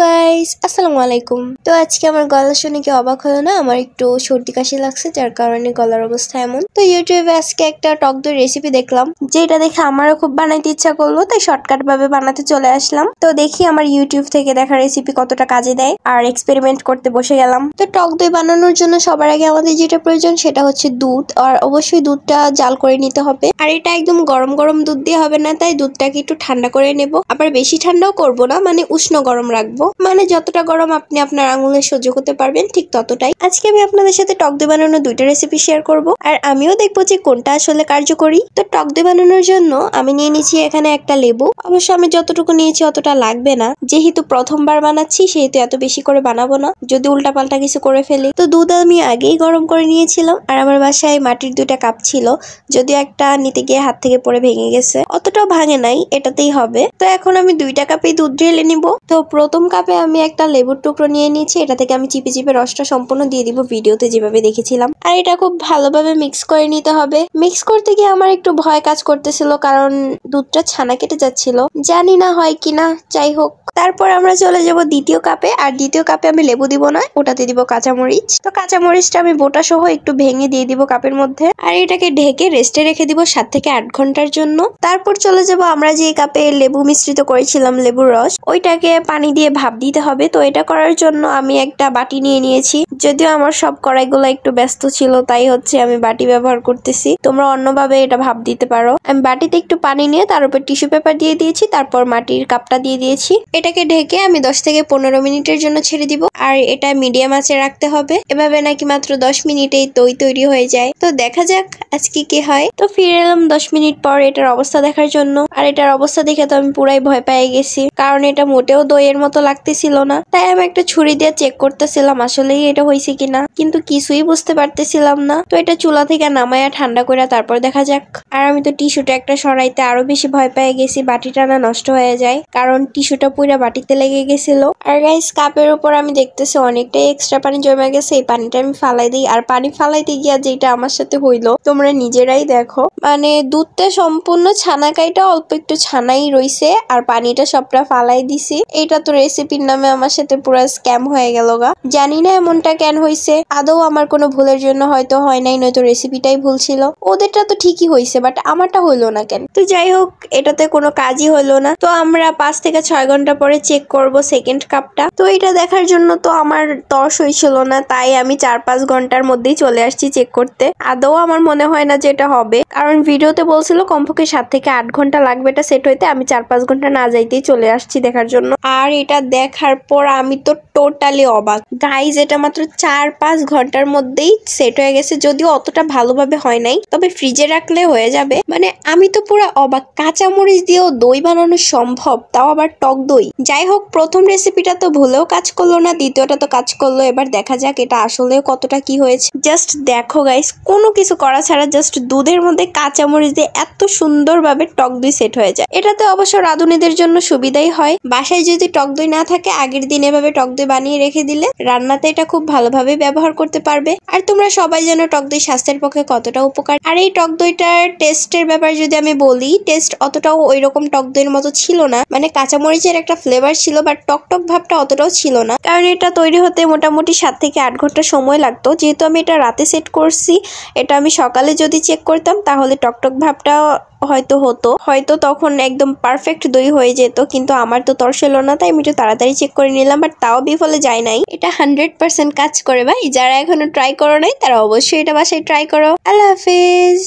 Guys, আসসালামু আলাইকুম। তো আজকে আমার গলা শুনে কি অবাক হলো না? আমার একটু সর্দি কাশি লাগছে, যার কারণে গলার অবস্থা এমন। তো ইউটিউবে আজকে একটা টক দই রেসিপি দেখলাম, যেটা দেখে আমারও খুব বানাইতে ইচ্ছা করলো, তাই শর্টকাট ভাবে বানাতে চলে আসলাম। তো দেখি আমার ইউটিউব থেকে দেখা রেসিপি কতটা কাজে দেয়, আর এক্সপেরিমেন্ট করতে বসে গেলাম। তো টক দই বানানোর জন্য সবার আগে আমাদের যেটা প্রয়োজন সেটা হচ্ছে দুধ, আর অবশ্যই দুধটা জাল করে নিতে হবে। আর এটা একদম গরম গরম দুধ দিয়ে হবে না, তাই দুধটাকে একটু ঠান্ডা করে নেব। আবার বেশি ঠান্ডাও করব না, মানে উষ্ণ গরম রাখবো, মানে যতটা গরম আপনি আপনার আঙুলে সহ্য করতে পারবেন ঠিক ততটাই। আজকে আমি আপনাদের সাথে টক দই বানানোর দুইটা রেসিপি শেয়ার করব, আর আমিও দেখবো যে কোনটা আসলে কার্যকরী। তো টক দই বানানোর জন্য আমি নিয়ে নিয়েছি এখানে একটা লেবু। অবশ্য আমি যতটুকু নিয়েছি অতটা লাগবে না, যেহেতু প্রথমবার বানাচ্ছি সেহেতু এত বেশি করে বানাবো না, যদি উল্টাপাল্টা কিছু করে ফেলি। তো দুধ আমি আগেই গরম করে নিয়েছিলাম, আর আমার বাসায় মাটির 2টা কাপ ছিল, যদিও একটা নিতে গিয়ে হাত থেকে পড়ে ভেঙে গেছে, অতটাও ভাঙে নাই, এটাতেই হবে। তো এখন আমি 2টা কাপে দুধ ঢেলে নিব। তো প্রথম কাপে আমি একটা লেবুর টুকরো নিয়ে নিয়েছি, এটা থেকে আমি চিপে চিপে রসটা সম্পূর্ণ দিয়ে দিব, ভিডিওতে যেভাবে দেখেছিলাম। আর এটা খুব ভালোভাবে মিক্স করে নিতে হবে। মিক্স করতে গিয়ে আমার একটু ভয় কাজ করতেছিল, কারণ দুধটা ছানা কেটে যাচ্ছিল, জানি না হয় কিনা, যাই হোক। তারপর আমরা চলে যাব দ্বিতীয় কাপে, আর দ্বিতীয় কাপে আমি লেবু দিব না, ওটাতে দিব কাঁচামরিচ। তো কাঁচামরিচটা আমি বোটা সহ একটু ভেঙে দিয়ে দিব কাপের মধ্যে, আর এটাকে ঢেকে রেস্টে রেখে দিব 7 থেকে 8 ঘন্টার জন্য। তারপর চলে যাব আমরা যে কাপে লেবু মিশ্রিত করেছিলাম, লেবুর রস, ওইটাকে পানি দিয়ে ভাপ দিতে হবে। তো এটা করার জন্য আমি একটা বাটি নিয়ে নিয়েছি, যদিও আমার সব কড়াইগুলো একটু ব্যস্ত ছিল, তাই হচ্ছে আমি বাটি ব্যবহার করতেছি, তোমরা অন্যভাবে এটা ভাপ দিতে পারো। আমি বাটিতে একটু পানি নিয়ে তার উপর টিস্যু পেপার দিয়ে দিয়েছি, তারপর মাটির কাপটা দিয়ে দিয়েছি। এটাকে ঢেকে আমি 10 থেকে 15 মিনিটের জন্য ছেড়ে দিব, আর এটা মিডিয়াম আঁচে রাখতে হবে। এভাবে নাকি মাত্র 10 মিনিটেই দই তৈরি হয়ে যায়। তো দেখা যাক আজকে কি হয়। তো ফিরে এলাম 10 মিনিট পর এটার অবস্থা দেখার জন্য, আর এটার অবস্থা দেখে তো আমি পুরাই ভয় পেয়ে গেছি, কারণ এটা মোটেও দইয়ের মতো লাগতেছিল না। তাই আমি একটা ছুরি দিয়ে চেক করতেছিলাম আসলেই এটা হয়েছে কিনা, কিন্তু কিছুই বুঝতে পারতেছিলাম না। তো এটা চুলা থেকে নামায়া ঠান্ডা করে তারপর দেখা যাক। আর আমি তো টিস্যুটা একটা সরাইতে আরো বেশি ভয় পেয়ে গেছি, বাটিটা না নষ্ট হয়ে যায়, কারণ টিস্যুটা পুরো বাটিতে লেগে গেছিল। আর গাইস, কাপের উপর আমি দেখতেছি অনেকটাই এক্সট্রা পানি জমে গেছে, এই পানিটা আমি ফালাই দিই। আর পানি ফালাইতে গিয়া যেটা আমার সাথে হইলো তোমরা নিজেরাই দেখো, মানে দুধটা সম্পূর্ণ ছানা কাইটা অল্প একটু ছানাই রইছে, আর পানিটা সবটা ফালাই দিছি। এটা তো রেসিপির নামে আমার সাথে পুরো স্ক্যাম হয়ে গেল গা। জানি না এমনটা কেন হইছে, আদৌ আমার কোনো ভুলের জন্য হয়তো হয় নাই, নয়তো রেসিপিটাই ভুল ছিল। ওদেরটা তো ঠিকই হইছে, বাট আমারটা হইলো না কেন? তো যাই হোক, এটাতে কোনো কাজই হইলো না। তো আমরা 5 থেকে 6 ঘন্টা পরে চেক করব সেকেন্ড কাপটা। তো এটা দেখার জন্য তো আমার তর্স হইছিল না, তাই আমি 4-5 ঘন্টার মধ্যেই চলে আসছি চেক করতে। আদৌ আমার মনে হয় না যে এটা হবে, কারণ ভিডিওতে বলছিল কমপক্ষে 7 থেকে 8 ঘন্টা লাগবে এটা সেট হইতে। আমি 4-5 ঘন্টা না যাইতেই চলে আসছি দেখার জন্য। আর এটা দেখার পর আমি তো টোটালি অবাক গাইজ, এটা মাত্র 4-5 ঘন্টার মধ্যেই সেট হয়ে গেছে, যদিও অতটা ভালোভাবে হয় নাই, তবে ফ্রিজে রাখলে হয়ে যাবে। মানে আমি তো পুরো অবাক, কাঁচামরিচ দিয়েও দই বানানো সম্ভব, তাও আবার টক দই। যাই হোক, প্রথম রেসিপিটা তো ভুলেও কাজ করলো না, দ্বিতীয়টা তো কাজ করলো। এবার দেখা যাক এটা আসলে কতটা কি হয়েছে। জাস্ট দেখো গাইস, কোনো কিছু করা ছাড়া জাস্ট দুধের মধ্যে কাঁচামরিচ দিয়ে এত সুন্দরভাবে টক দই সেট হয়ে যায়। এটাতে অবশ্য রাঁধুনিদের জন্য সুবিধাই হয়, বাসায় যদি টক দই না থাকে আগের দিন এভাবে টক দই বানিয়ে রেখে দিলে রান্নাতে এটা খুব ভালোভাবে ব্যবহার করতে পারবে। আর তোমরা সবাই জানো টক দই স্বাস্থ্যের পক্ষে কতটা উপকার। আর এই টক দইটার টেস্টের ব্যাপারে যদি আমি বলি, টেস্ট অতটাও ওই রকম টক দইয়ের মতো ছিল না, মানে কাঁচামরিচের একটা ফ্লেভার ছিল, বাট টক টক ভাবটা অতটাও ছিল না, কারণ এটা তৈরি হতে মোটামুটি 7 থেকে 8 ঘন্টা সময় লাগতো। যেহেতু আমি এটা রাতে সেট করছি, এটা আমি সকালে যদি চেক করতাম তাহলে টকটক ভাবটা হয়তো তখন একদম পারফেক্ট দই হয়ে যেত, কিন্তু আমার তো তরসেল না, তাই আমি একটু তাড়াতাড়ি চেক করে নিলাম, বাট তাও বিফলে যায় নাই। এটা 100% কাজ করে ভাই, যারা এখনো ট্রাই করো নাই তারা অবশ্যই এটা বাসায় ট্রাই করো। আল্লাহ হাফেজ।